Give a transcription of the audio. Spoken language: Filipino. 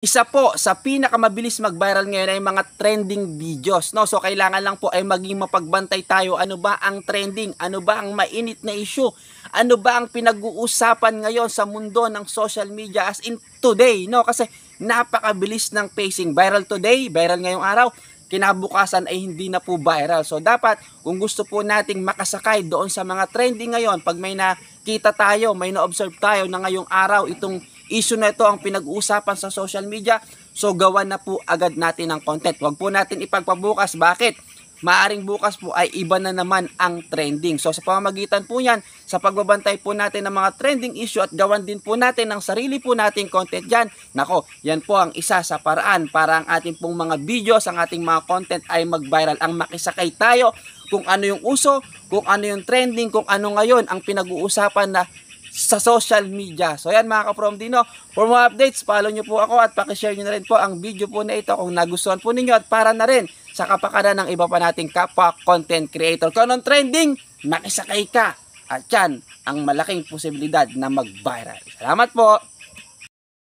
Isa po sa pinakamabilis mag-viral ngayon ay mga trending videos, no? So kailangan lang po ay maging mapagbantay tayo. Ano ba ang trending? Ano ba ang mainit na issue? Ano ba ang pinag-uusapan ngayon sa mundo ng social media as in today, no? Kasi napakabilis ng pacing. Viral today, viral ngayong araw, kinabukasan ay hindi na po viral. So dapat kung gusto po nating makasakay doon sa mga trending ngayon, pag may nakita tayo, may na-observe tayo na ngayong araw itong issue na ito ang pinag-uusapan sa social media, so gawan na po agad natin ng content. Huwag po natin ipagpabukas. Bakit? Maaring bukas po ay iba na naman ang trending. So sa pamamagitan po yan, sa pagbabantay po natin ng mga trending issue at gawan din po natin ng sarili po nating content dyan, nako, yan po ang isa sa paraan para ang ating pong mga videos, ang ating mga content ay mag-viral. Ang makisakay tayo kung ano yung uso, kung ano yung trending, kung ano ngayon ang pinag-uusapan na sa social media. So yan mga ka-From Dino, for more updates, follow nyo po ako at pakishare nyo na rin po ang video po na ito kung nagustuhan po ninyo at para na rin sa kapakanan ng iba pa nating kapwa content creator. Kung anong trending, makisakay ka at yan ang malaking posibilidad na mag-viral. Salamat po!